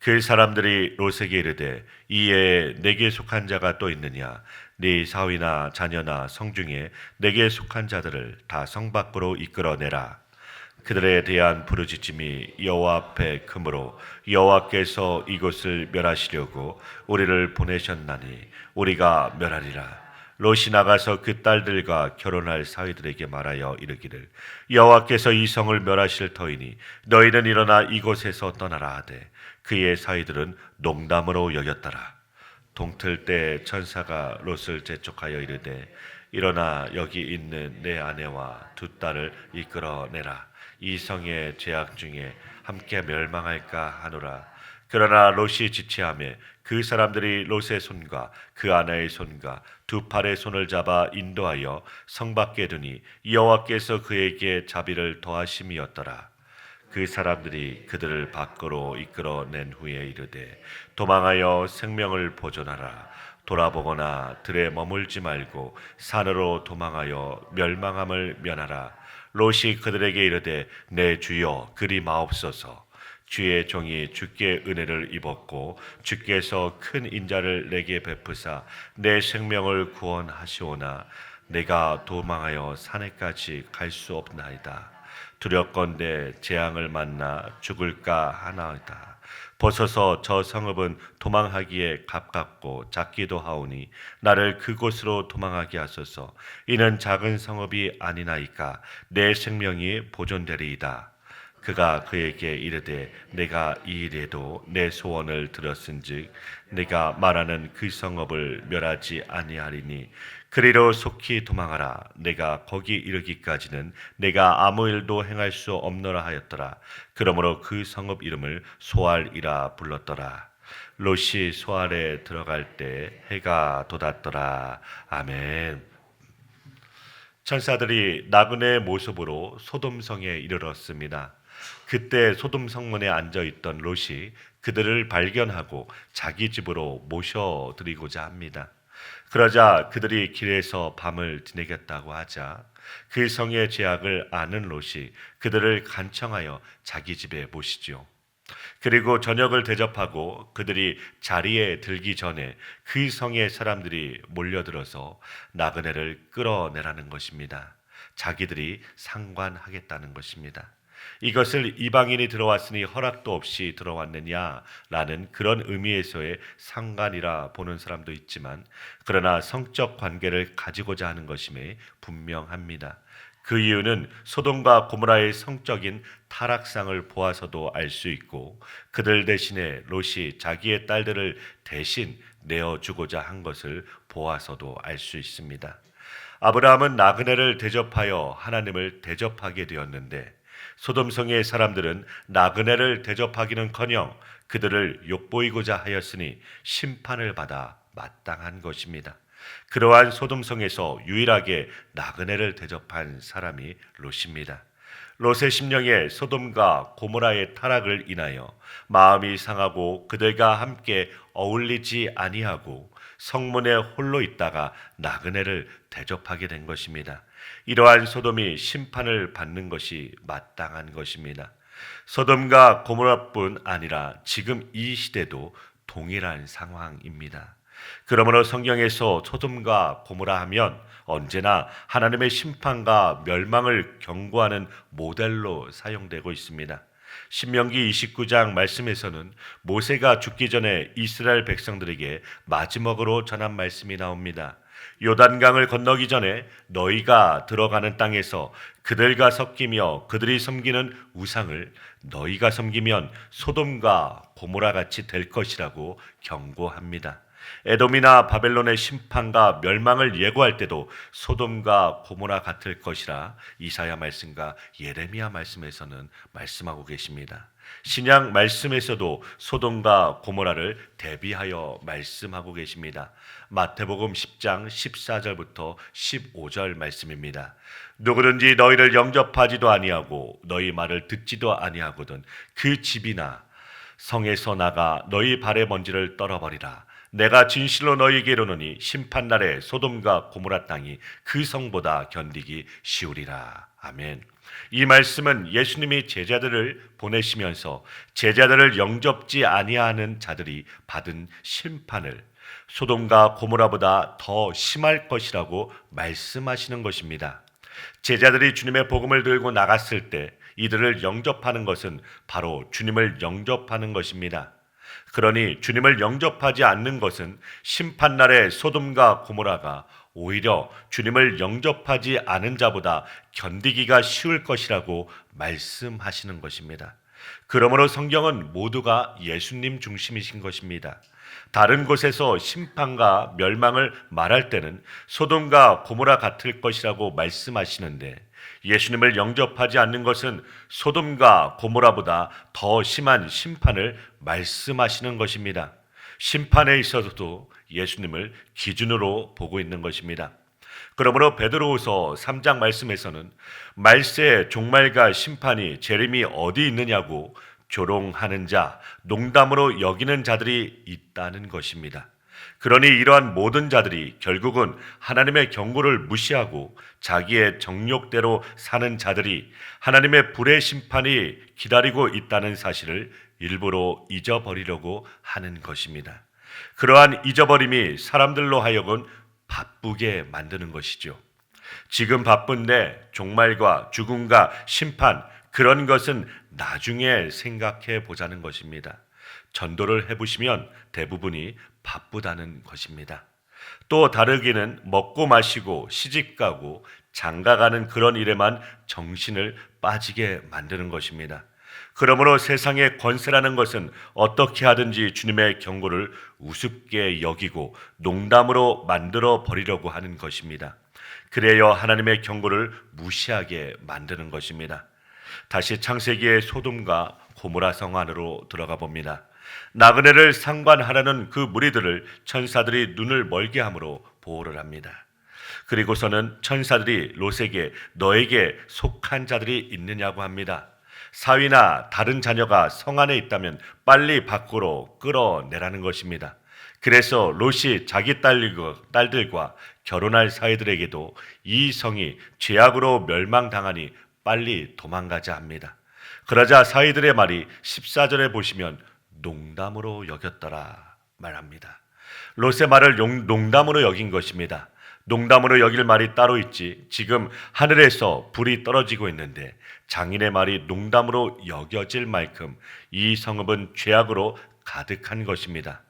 그 사람들이 롯에게 이르되 이에 내게 속한 자가 또 있느냐? 네 사위나 자녀나 성중에 내게 속한 자들을 다 성 밖으로 이끌어내라. 그들에 대한 부르짖음이 여호와 앞에 크므로 여호와께서 이곳을 멸하시려고 우리를 보내셨나니 우리가 멸하리라. 롯이 나가서 그 딸들과 결혼할 사위들에게 말하여 이르기를 여호와께서 이 성을 멸하실 터이니 너희는 일어나 이곳에서 떠나라 하되 그의 사위들은 농담으로 여겼더라. 동틀 때 천사가 롯을 재촉하여 이르되 일어나 여기 있는 내 아내와 두 딸을 이끌어내라. 이 성의 죄악 중에 함께 멸망할까 하노라. 그러나 롯이 지체하며 그 사람들이 롯의 손과 그 아내의 손과 두 팔의 손을 잡아 인도하여 성 밖에 두니 여호와께서 그에게 자비를 더하심이었더라. 그 사람들이 그들을 밖으로 이끌어낸 후에 이르되 도망하여 생명을 보존하라. 돌아보거나 들에 머물지 말고 산으로 도망하여 멸망함을 면하라. 롯이 그들에게 이르되 내 주여 그리 마옵소서. 주의 종이 주께 은혜를 입었고 주께서 큰 인자를 내게 베푸사 내 생명을 구원하시오나 내가 도망하여 산에까지 갈 수 없나이다. 두렵건대 재앙을 만나 죽을까 하나이다. 벗어서 저 성읍은 도망하기에 가깝고 작기도 하오니 나를 그곳으로 도망하게 하소서. 이는 작은 성읍이 아니나이까 내 생명이 보존되리이다. 그가 그에게 이르되 내가 이 일에도 내 소원을 들었은즉 내가 말하는 그 성읍을 멸하지 아니하리니 그리로 속히 도망하라. 내가 거기 이르기까지는 내가 아무 일도 행할 수 없노라 하였더라. 그러므로 그 성읍 이름을 소알이라 불렀더라. 롯이 소알에 들어갈 때 해가 돋았더라. 아멘. 천사들이 나그네의 모습으로 소돔성에 이르렀습니다. 그때 소돔 성문에 앉아 있던 롯이 그들을 발견하고 자기 집으로 모셔드리고자 합니다. 그러자 그들이 길에서 밤을 지내겠다고 하자 그 성의 죄악을 아는 롯이 그들을 간청하여 자기 집에 모시죠. 그리고 저녁을 대접하고 그들이 자리에 들기 전에 그 성의 사람들이 몰려들어서 나그네를 끌어내라는 것입니다. 자기들이 상관하겠다는 것입니다. 이것을 이방인이 들어왔으니 허락도 없이 들어왔느냐라는 그런 의미에서의 상관이라 보는 사람도 있지만 그러나 성적 관계를 가지고자 하는 것임에 분명합니다. 그 이유는 소돔과 고모라의 성적인 타락상을 보아서도 알 수 있고 그들 대신에 롯이 자기의 딸들을 대신 내어주고자 한 것을 보아서도 알 수 있습니다. 아브라함은 나그네를 대접하여 하나님을 대접하게 되었는데 소돔성의 사람들은 나그네를 대접하기는커녕 그들을 욕보이고자 하였으니 심판을 받아 마땅한 것입니다. 그러한 소돔성에서 유일하게 나그네를 대접한 사람이 롯입니다. 롯의 심령에 소돔과 고모라의 타락을 인하여 마음이 상하고 그들과 함께 어울리지 아니하고 성문에 홀로 있다가 나그네를 대접하게 된 것입니다. 이러한 소돔이 심판을 받는 것이 마땅한 것입니다. 소돔과 고모라뿐 아니라 지금 이 시대도 동일한 상황입니다. 그러므로 성경에서 소돔과 고모라 하면 언제나 하나님의 심판과 멸망을 경고하는 모델로 사용되고 있습니다. 신명기 29장 말씀에서는 모세가 죽기 전에 이스라엘 백성들에게 마지막으로 전한 말씀이 나옵니다. 요단강을 건너기 전에 너희가 들어가는 땅에서 그들과 섞이며 그들이 섬기는 우상을 너희가 섬기면 소돔과 고모라 같이 될 것이라고 경고합니다. 에돔이나 바벨론의 심판과 멸망을 예고할 때도 소돔과 고모라 같을 것이라 이사야 말씀과 예레미야 말씀에서는 말씀하고 계십니다. 신약 말씀에서도 소돔과 고모라를 대비하여 말씀하고 계십니다. 마태복음 10장 14절부터 15절 말씀입니다. 누구든지 너희를 영접하지도 아니하고 너희 말을 듣지도 아니하거든 그 집이나 성에서 나가 너희 발의 먼지를 떨어버리라. 내가 진실로 너희에게 이르노니 심판날에 소돔과 고모라 땅이 그 성보다 견디기 쉬우리라. 아멘. 이 말씀은 예수님이 제자들을 보내시면서 제자들을 영접지 아니하는 자들이 받은 심판을 소돔과 고모라보다 더 심할 것이라고 말씀하시는 것입니다. 제자들이 주님의 복음을 들고 나갔을 때 이들을 영접하는 것은 바로 주님을 영접하는 것입니다. 그러니 주님을 영접하지 않는 것은 심판날의 소돔과 고모라가 오히려 주님을 영접하지 않은 자보다 견디기가 쉬울 것이라고 말씀하시는 것입니다. 그러므로 성경은 모두가 예수님 중심이신 것입니다. 다른 곳에서 심판과 멸망을 말할 때는 소돔과 고모라 같을 것이라고 말씀하시는데 예수님을 영접하지 않는 것은 소돔과 고모라보다 더 심한 심판을 말씀하시는 것입니다. 심판에 있어서도 예수님을 기준으로 보고 있는 것입니다. 그러므로 베드로후서 3장 말씀에서는 말세의 종말과 심판이 재림이 어디 있느냐고 조롱하는 자, 농담으로 여기는 자들이 있다는 것입니다. 그러니 이러한 모든 자들이 결국은 하나님의 경고를 무시하고 자기의 정욕대로 사는 자들이 하나님의 불의 심판이 기다리고 있다는 사실을 일부러 잊어버리려고 하는 것입니다. 그러한 잊어버림이 사람들로 하여금 바쁘게 만드는 것이죠. 지금 바쁜데 종말과 죽음과 심판, 그런 것은 나중에 생각해 보자는 것입니다. 전도를 해보시면 대부분이 바쁘다는 것입니다. 또 다르게는 먹고 마시고 시집가고 장가가는 그런 일에만 정신을 빠지게 만드는 것입니다. 그러므로 세상의 권세라는 것은 어떻게 하든지 주님의 경고를 우습게 여기고 농담으로 만들어 버리려고 하는 것입니다. 그래야 하나님의 경고를 무시하게 만드는 것입니다. 다시 창세기의 소돔과 고모라 성 안으로 들어가 봅니다. 나그네를 상관하려는 그 무리들을 천사들이 눈을 멀게 함으로 보호를 합니다. 그리고서는 천사들이 롯에게 너에게 속한 자들이 있느냐고 합니다. 사위나 다른 자녀가 성 안에 있다면 빨리 밖으로 끌어내라는 것입니다. 그래서 롯이 자기 딸들과 결혼할 사위들에게도 이 성이 죄악으로 멸망당하니 빨리 도망가자 합니다. 그러자 사위들의 말이 14절에 보시면 농담으로 여겼더라 말합니다. 롯의 말을 농담으로 여긴 것입니다. 농담으로 여길 말이 따로 있지 지금 하늘에서 불이 떨어지고 있는데 장인의 말이 농담으로 여겨질 만큼 이 성읍은 죄악으로 가득한 것입니다.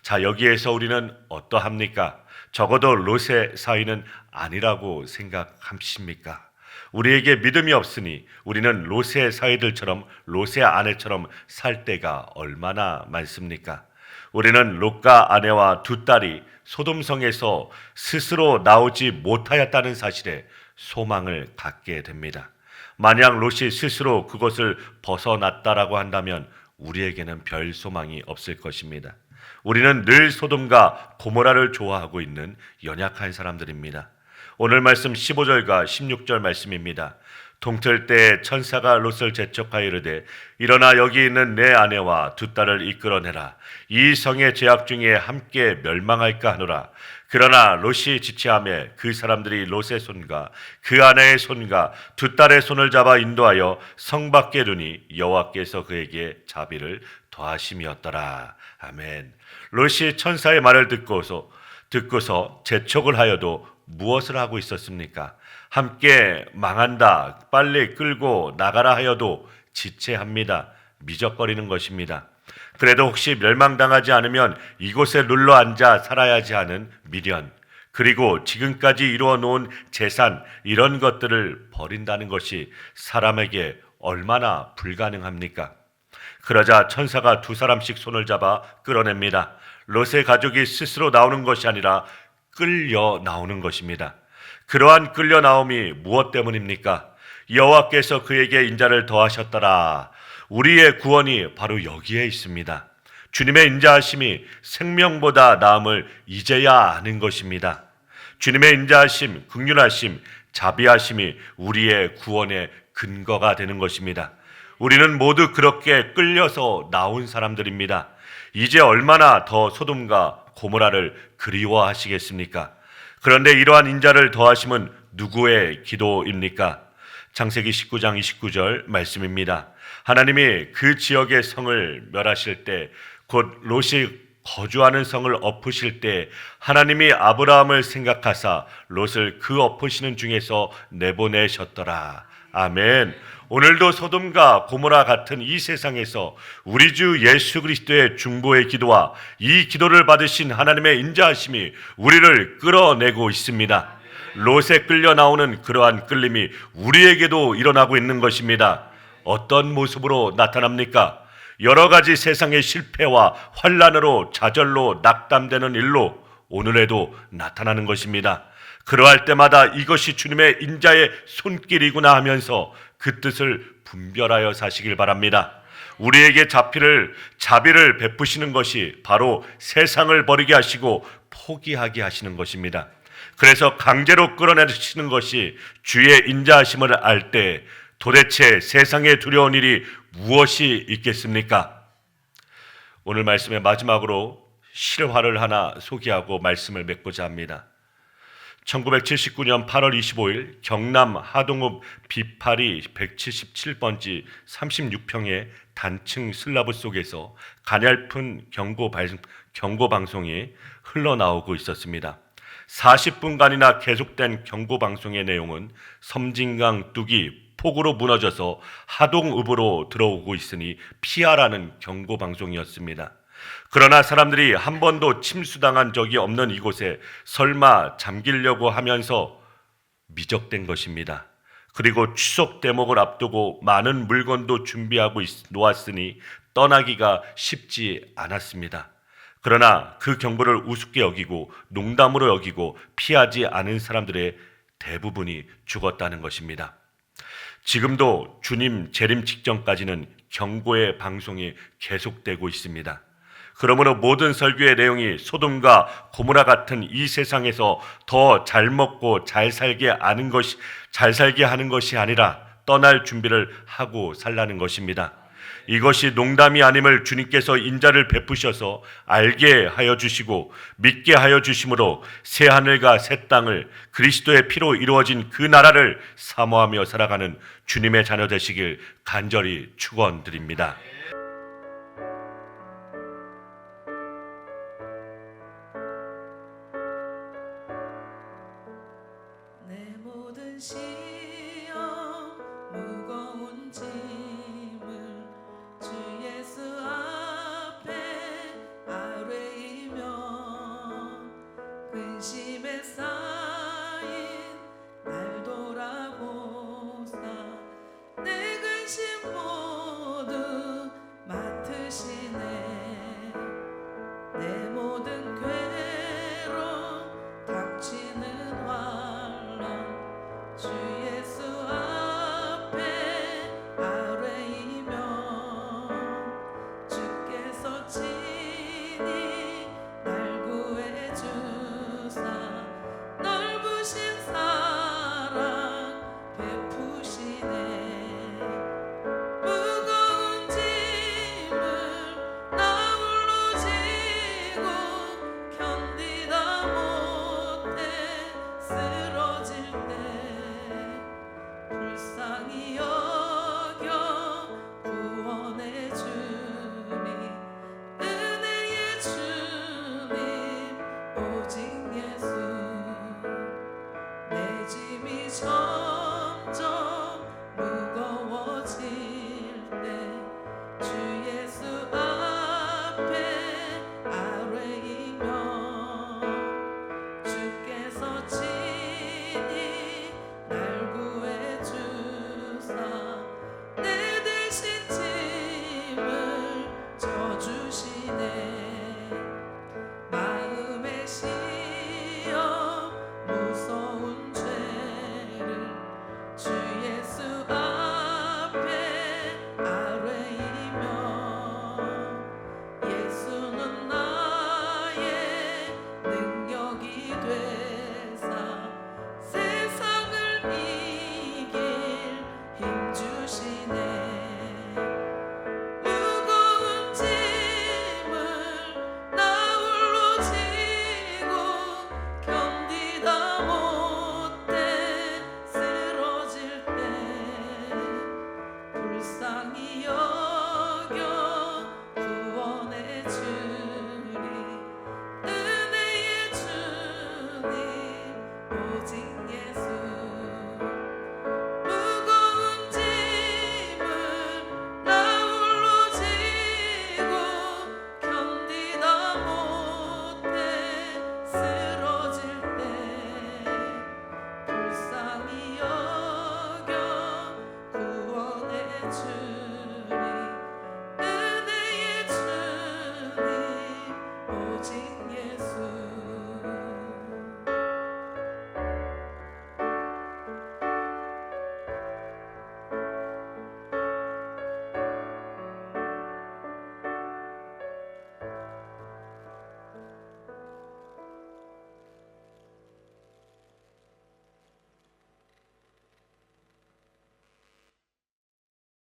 자, 여기에서 우리는 어떠합니까? 적어도 롯의 사위는 아니라고 생각하십니까? 우리에게 믿음이 없으니 우리는 롯의 사위들처럼 롯의 아내처럼 살 때가 얼마나 많습니까? 우리는 롯과 아내와 두 딸이 소돔성에서 스스로 나오지 못하였다는 사실에 소망을 갖게 됩니다. 만약 롯이 스스로 그것을 벗어났다라고 한다면 우리에게는 별 소망이 없을 것입니다. 우리는 늘 소돔과 고모라를 좋아하고 있는 연약한 사람들입니다. 오늘 말씀 15절과 16절 말씀입니다. 동틀 때 천사가 롯을 재촉하여 이르되 일어나 여기 있는 내 아내와 두 딸을 이끌어내라. 이 성의 죄악 중에 함께 멸망할까 하노라. 그러나 롯이 지체하며 그 사람들이 롯의 손과 그 아내의 손과 두 딸의 손을 잡아 인도하여 성 밖에 두니 여호와께서 그에게 자비를 더하심이었더라. 아멘. 롯이 천사의 말을 듣고서 재촉을 하여도 무엇을 하고 있었습니까? 함께 망한다, 빨리 끌고 나가라 하여도 지체합니다. 미적거리는 것입니다. 그래도 혹시 멸망당하지 않으면 이곳에 눌러 앉아 살아야지 하는 미련, 그리고 지금까지 이루어 놓은 재산, 이런 것들을 버린다는 것이 사람에게 얼마나 불가능합니까? 그러자 천사가 두 사람씩 손을 잡아 끌어냅니다. 롯의 가족이 스스로 나오는 것이 아니라 끌려 나오는 것입니다. 그러한 끌려 나옴이 무엇 때문입니까? 여호와께서 그에게 인자를 더하셨더라. 우리의 구원이 바로 여기에 있습니다. 주님의 인자하심이 생명보다 나음을 이제야 아는 것입니다. 주님의 인자하심, 긍휼하심, 자비하심이 우리의 구원의 근거가 되는 것입니다. 우리는 모두 그렇게 끌려서 나온 사람들입니다. 이제 얼마나 더 소돔과 고모라를 그리워하시겠습니까? 그런데 이러한 인자를 더하심은 누구의 기도입니까? 창세기 19장 29절 말씀입니다. 하나님이 그 지역의 성을 멸하실 때, 곧 롯이 거주하는 성을 엎으실 때 하나님이 아브라함을 생각하사 롯을 그 엎으시는 중에서 내보내셨더라. 아멘. 오늘도 소돔과 고모라 같은 이 세상에서 우리 주 예수 그리스도의 중보의 기도와 이 기도를 받으신 하나님의 인자하심이 우리를 끌어내고 있습니다. 롯에 끌려 나오는 그러한 끌림이 우리에게도 일어나고 있는 것입니다. 어떤 모습으로 나타납니까? 여러 가지 세상의 실패와 환난으로 좌절로 낙담되는 일로 오늘에도 나타나는 것입니다. 그러할 때마다 이것이 주님의 인자의 손길이구나 하면서 그 뜻을 분별하여 사시길 바랍니다. 우리에게 자비를 베푸시는 것이 바로 세상을 버리게 하시고 포기하게 하시는 것입니다. 그래서 강제로 끌어내시는 것이 주의 인자하심을 알 때 도대체 세상에 두려운 일이 무엇이 있겠습니까? 오늘 말씀의 마지막으로 실화를 하나 소개하고 말씀을 맺고자 합니다. 1979년 8월 25일 경남 하동읍 비파리 177번지 36평의 단층 슬라브 속에서 가냘픈 경고방송이 흘러나오고 있었습니다. 40분간이나 계속된 경고방송의 내용은 섬진강 뚝이 폭우로 무너져서 하동읍으로 들어오고 있으니 피하라는 경고방송이었습니다. 그러나 사람들이 한 번도 침수당한 적이 없는 이곳에 설마 잠기려고 하면서 미적된 것입니다. 그리고 추석 대목을 앞두고 많은 물건도 준비하고 놓았으니 떠나기가 쉽지 않았습니다. 그러나 그 경보를 우습게 여기고 농담으로 여기고 피하지 않은 사람들의 대부분이 죽었다는 것입니다. 지금도 주님 재림 직전까지는 경고의 방송이 계속되고 있습니다. 그러므로 모든 설교의 내용이 소돔과 고모라 같은 이 세상에서 더 잘 먹고 잘 살게 하는 것이 아니라 떠날 준비를 하고 살라는 것입니다. 이것이 농담이 아님을 주님께서 인자를 베푸셔서 알게 하여 주시고 믿게 하여 주심으로 새 하늘과 새 땅을 그리스도의 피로 이루어진 그 나라를 사모하며 살아가는 주님의 자녀 되시길 간절히 축원드립니다.